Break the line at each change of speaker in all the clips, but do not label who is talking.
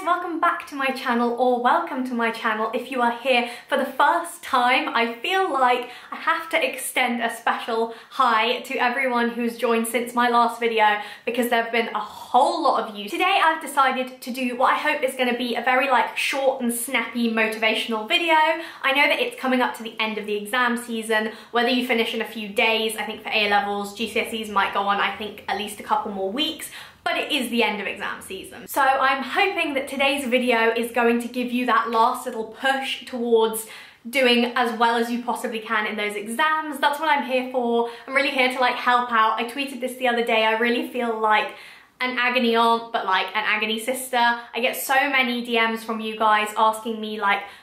welcome back to my channel, or welcome to my channel if you are here for the first time. I feel like I have to extend a special hi to everyone who's joined since my last video because there have been a whole lot of you. Today I've decided to do what I hope is going to be a very short and snappy motivational video. I know that it's coming up to the end of the exam season, whether you finish in a few days. I think for A levels, GCSEs might go on I think at least a couple more weeks, but it is the end of exam season. So I'm hoping that today's video is going to give you that last little push towards doing as well as you possibly can in those exams. That's what I'm here for. I'm really here to help out. I tweeted this the other day. I really feel like an agony aunt, but an agony sister. I get so many DMs from you guys asking me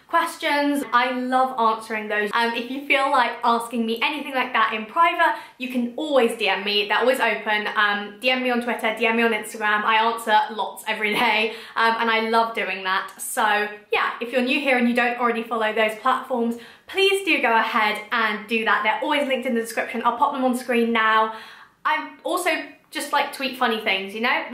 questions. I love answering those. If you feel like asking me anything like that in private, you can always DM me. They're always open. DM me on Twitter, DM me on Instagram. I answer lots every day, and I love doing that. So yeah, if you're new here and you don't already follow those platforms, please do go ahead and do that. They're always linked in the description. I'll pop them on screen now. I also just tweet funny things, you know,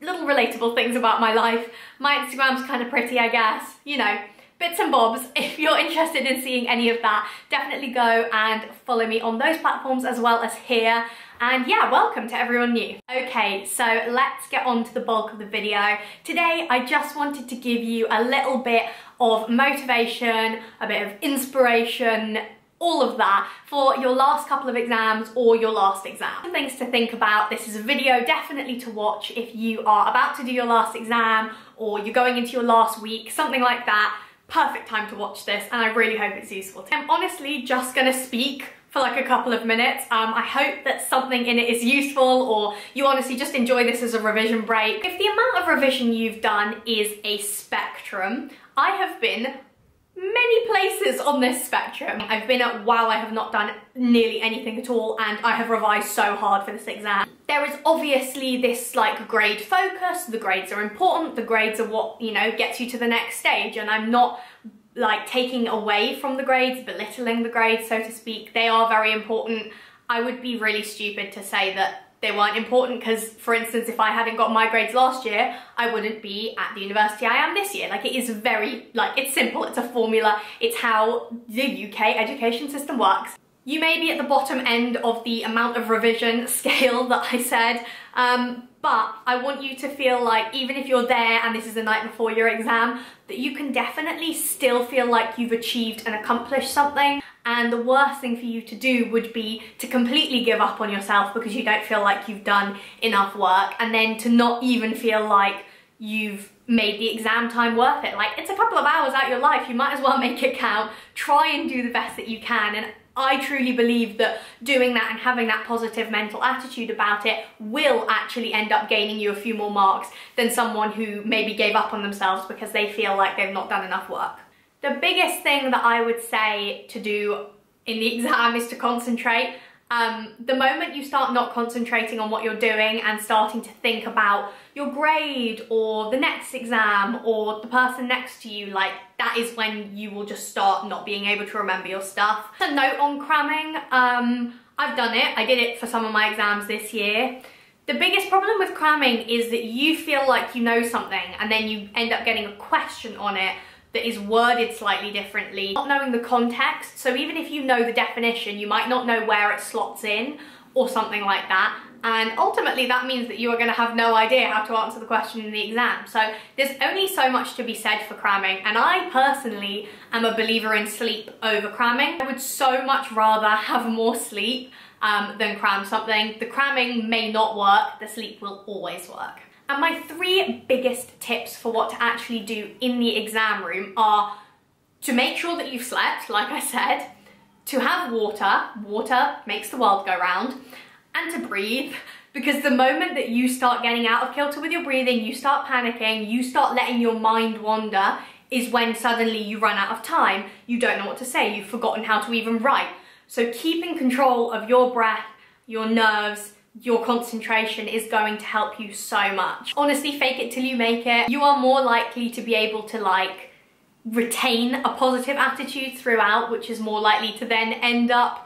little relatable things about my life. My Instagram's kind of pretty, I guess, you know, bits and bobs. If you're interested in seeing any of that, definitely go and follow me on those platforms as well as here. And yeah, welcome to everyone new. Okay, so let's get on to the bulk of the video. Today, I just wanted to give you a little bit of motivation, a bit of inspiration, all of that for your last couple of exams or your last exam. Some things to think about. This is a video definitely to watch if you are about to do your last exam or you're going into your last week, something like that. Perfect time to watch this, and I really hope it's useful. I'm honestly just gonna speak for a couple of minutes. I hope that something in it is useful, or you honestly just enjoy this as a revision break. If the amount of revision you've done is a spectrum, I have been many places on this spectrum. I've been at wow, I have not done nearly anything at all, and I have revised so hard for this exam. There is obviously this grade focus. The grades are important. The grades are what, you know, gets you to the next stage, and I'm not taking away from the grades, belittling the grades, so to speak. They are very important. I would be really stupid to say that they weren't important, because for instance, if I hadn't got my grades last year, I wouldn't be at the university I am this year. It is very, it's simple, it's a formula, it's how the UK education system works. You may be at the bottom end of the amount of revision scale that I said, but I want you to feel like even if you're there and this is the night before your exam, that you can definitely still feel like you've achieved and accomplished something. And the worst thing for you to do would be to completely give up on yourself because you don't feel like you've done enough work, and then to not even feel like you've made the exam time worth it. It's a couple of hours out of your life, you might as well make it count. Try and do the best that you can, and I truly believe that doing that and having that positive mental attitude about it will actually end up gaining you a few more marks than someone who maybe gave up on themselves because they feel like they've not done enough work. The biggest thing that I would say to do in the exam is to concentrate. The moment you start not concentrating on what you're doing and starting to think about your grade or the next exam or the person next to you, that is when you will just start not being able to remember your stuff. A note on cramming, I've done it. I did it for some of my exams this year. The biggest problem with cramming is that you feel like you know something and then you end up getting a question on it that is worded slightly differently, not knowing the context. So even if you know the definition, you might not know where it slots in or something like that. And ultimately that means that you are going to have no idea how to answer the question in the exam. So there's only so much to be said for cramming. And I personally am a believer in sleep over cramming. I would so much rather have more sleep than cram something. The cramming may not work, the sleep will always work. And my 3 biggest tips for what to actually do in the exam room are to make sure that you've slept, like I said, to have water, water makes the world go round, and to breathe, because the moment that you start getting out of kilter with your breathing, you start panicking, you start letting your mind wander, is when suddenly you run out of time, you don't know what to say, you've forgotten how to even write. So keeping control of your breath, your nerves, your concentration is going to help you so much. Honestly, fake it till you make it. You are more likely to be able to retain a positive attitude throughout, which is more likely to then end up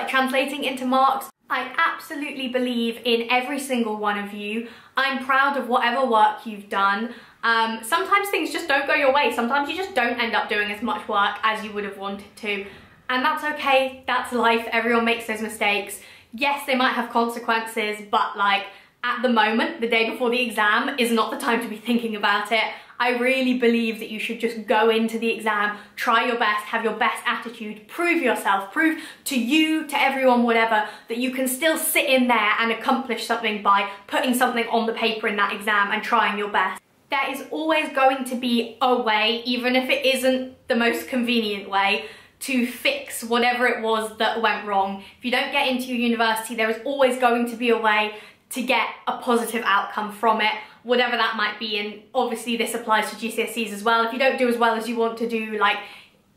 translating into marks. I absolutely believe in every single one of you. I'm proud of whatever work you've done. Sometimes things just don't go your way. Sometimes you just don't end up doing as much work as you would have wanted to. And that's okay, that's life, everyone makes those mistakes. Yes, they might have consequences, but like at the moment, the day before the exam is not the time to be thinking about it. I really believe that you should just go into the exam, try your best, have your best attitude, prove yourself, prove to you, to everyone, whatever, that you can still sit in there and accomplish something by putting something on the paper in that exam and trying your best. There is always going to be a way, even if it isn't the most convenient way, to fix whatever it was that went wrong. If you don't get into your university, there is always going to be a way to get a positive outcome from it, whatever that might be. And obviously this applies to GCSEs as well. If you don't do as well as you want to do, like,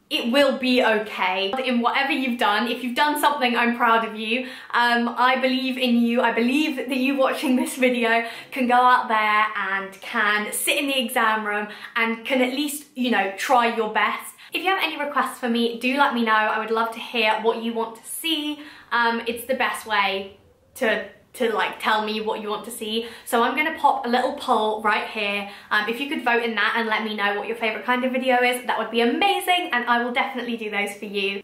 it will be okay. In whatever you've done, if you've done something, I'm proud of you. I believe in you. I believe that you watching this video can go out there and can sit in the exam room and can at least, you know, try your best. If you have any requests for me, do let me know. I would love to hear what you want to see. It's the best way to like tell me what you want to see. So I'm gonna pop a little poll right here. If you could vote in that and let me know what your favorite kind of video is, that would be amazing, and I will definitely do those for you.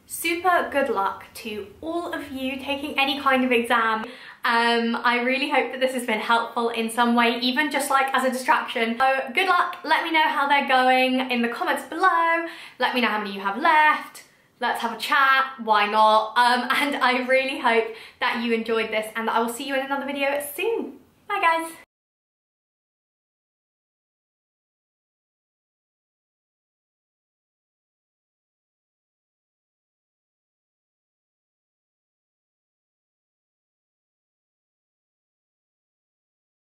Super good luck to all of you taking any kind of exam. I really hope that this has been helpful in some way, even just like as a distraction. So good luck, let me know how they're going in the comments below. Let me know how many you have left. Let's have a chat, why not? And I really hope that you enjoyed this and that I will see you in another video soon. Bye guys.